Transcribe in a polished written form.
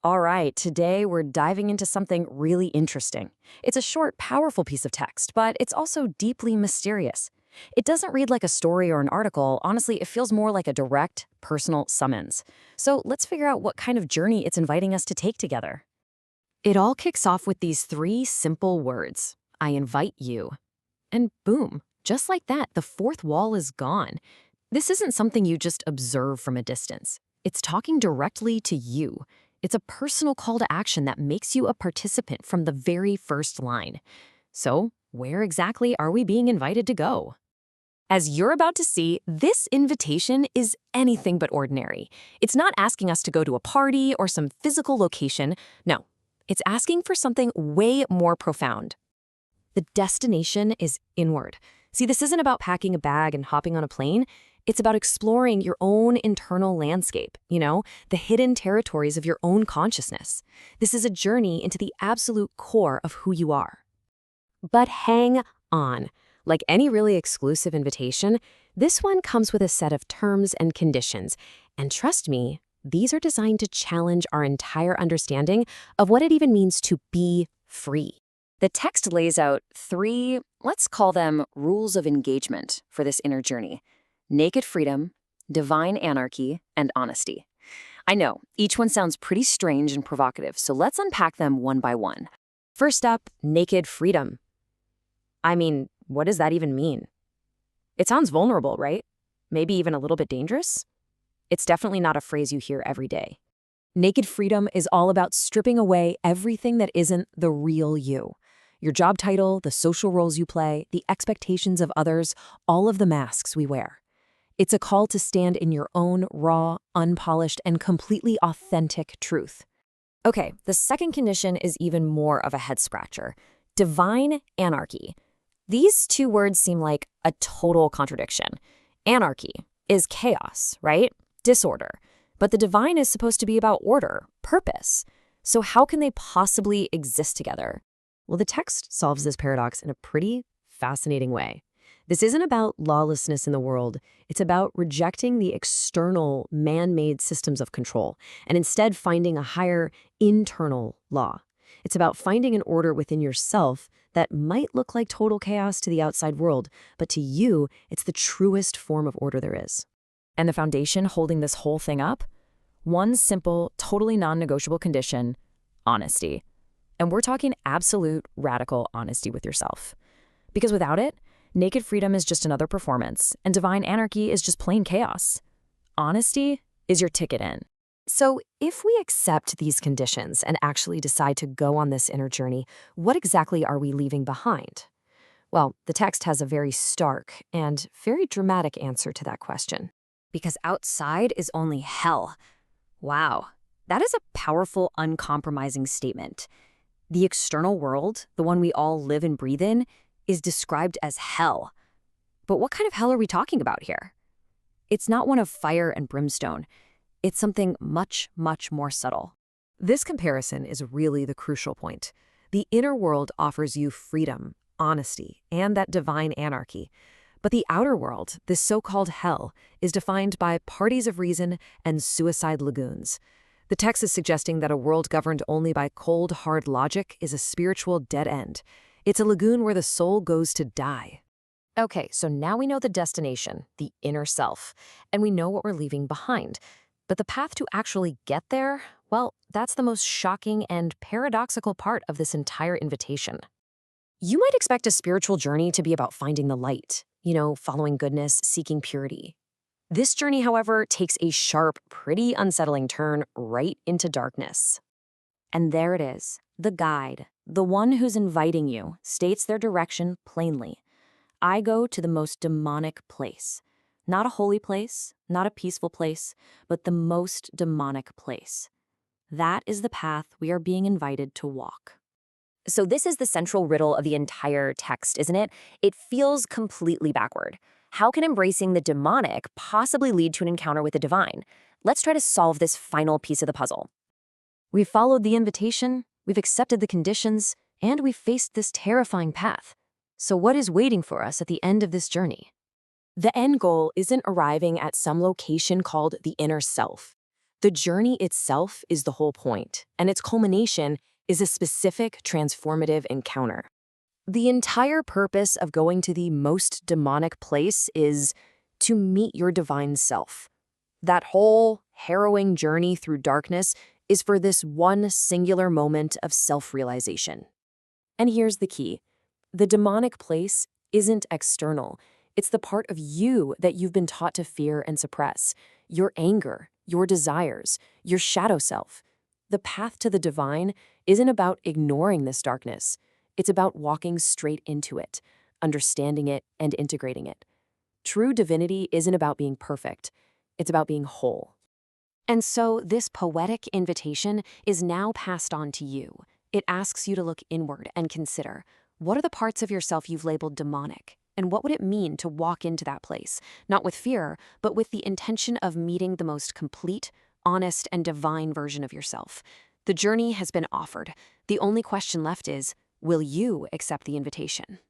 All right, today we're diving into something really interesting. It's a short, powerful piece of text, but it's also deeply mysterious. It doesn't read like a story or an article. Honestly, it feels more like a direct, personal summons. So let's figure out what kind of journey it's inviting us to take together. It all kicks off with these three simple words: I invite you. And boom, just like that, the fourth wall is gone. This isn't something you just observe from a distance. It's talking directly to you. It's a personal call to action that makes you a participant from the very first line. So, where exactly are we being invited to go? As you're about to see, this invitation is anything but ordinary. It's not asking us to go to a party or some physical location. No, it's asking for something way more profound. The destination is inward. See, this isn't about packing a bag and hopping on a plane. It's about exploring your own internal landscape, the hidden territories of your own consciousness. This is a journey into the absolute core of who you are. But hang on. Like any really exclusive invitation, this one comes with a set of terms and conditions. And trust me, these are designed to challenge our entire understanding of what it even means to be free. The text lays out three, let's call them rules of engagement for this inner journey: naked freedom, divine anarchy, and honesty. I know, each one sounds pretty strange and provocative, so let's unpack them one by one. First up, naked freedom. I mean, what does that even mean? It sounds vulnerable, right? Maybe even a little bit dangerous? It's definitely not a phrase you hear every day. Naked freedom is all about stripping away everything that isn't the real you. Your job title, the social roles you play, the expectations of others, all of the masks we wear. It's a call to stand in your own raw, unpolished, and completely authentic truth. Okay, the second condition is even more of a head-scratcher: divine anarchy. These two words seem like a total contradiction. Anarchy is chaos, right? Disorder. But the divine is supposed to be about order, purpose. So how can they possibly exist together? Well, the text solves this paradox in a pretty fascinating way. This isn't about lawlessness in the world. It's about rejecting the external, man-made systems of control and instead finding a higher internal law. It's about finding an order within yourself that might look like total chaos to the outside world, but to you, it's the truest form of order there is. And the foundation holding this whole thing up? One simple, totally non-negotiable condition: honesty. And we're talking absolute, radical honesty with yourself. Because without it, naked freedom is just another performance, and divine anarchy is just plain chaos. Honesty is your ticket in. So if we accept these conditions and actually decide to go on this inner journey, what exactly are we leaving behind? Well, the text has a very stark and very dramatic answer to that question. Because outside is only hell. Wow, that is a powerful, uncompromising statement. The external world, the one we all live and breathe in, is described as hell. But what kind of hell are we talking about here? It's not one of fire and brimstone. It's something much, much more subtle. This comparison is really the crucial point. The inner world offers you freedom, honesty, and that divine anarchy. But the outer world, this so-called hell, is defined by parties of reason and suicide lagoons. The text is suggesting that a world governed only by cold, hard logic is a spiritual dead end. It's a lagoon where the soul goes to die. Okay, so now we know the destination, the inner self, and we know what we're leaving behind. But the path to actually get there, well, that's the most shocking and paradoxical part of this entire invitation. You might expect a spiritual journey to be about finding the light, following goodness, seeking purity. This journey, however, takes a sharp, pretty unsettling turn right into darkness. And there it is. The guide, the one who's inviting you, states their direction plainly. I go to the most demonic place. Not a holy place, not a peaceful place, but the most demonic place. That is the path we are being invited to walk. So this is the central riddle of the entire text, isn't it? It feels completely backward. How can embracing the demonic possibly lead to an encounter with the divine? Let's try to solve this final piece of the puzzle. We've followed the invitation, we've accepted the conditions, and we've faced this terrifying path. So what is waiting for us at the end of this journey? The end goal isn't arriving at some location called the inner self. The journey itself is the whole point, and its culmination is a specific transformative encounter. The entire purpose of going to the most demonic place is to meet your divine self. That whole harrowing journey through darkness is for this one singular moment of self-realization. And here's the key. The demonic place isn't external. It's the part of you that you've been taught to fear and suppress. Your anger, your desires, your shadow self. The path to the divine isn't about ignoring this darkness. It's about walking straight into it, understanding it, and integrating it. True divinity isn't about being perfect. It's about being whole. And so this poetic invitation is now passed on to you. It asks you to look inward and consider, what are the parts of yourself you've labeled demonic? And what would it mean to walk into that place, not with fear, but with the intention of meeting the most complete, honest, and divine version of yourself? The journey has been offered. The only question left is, will you accept the invitation?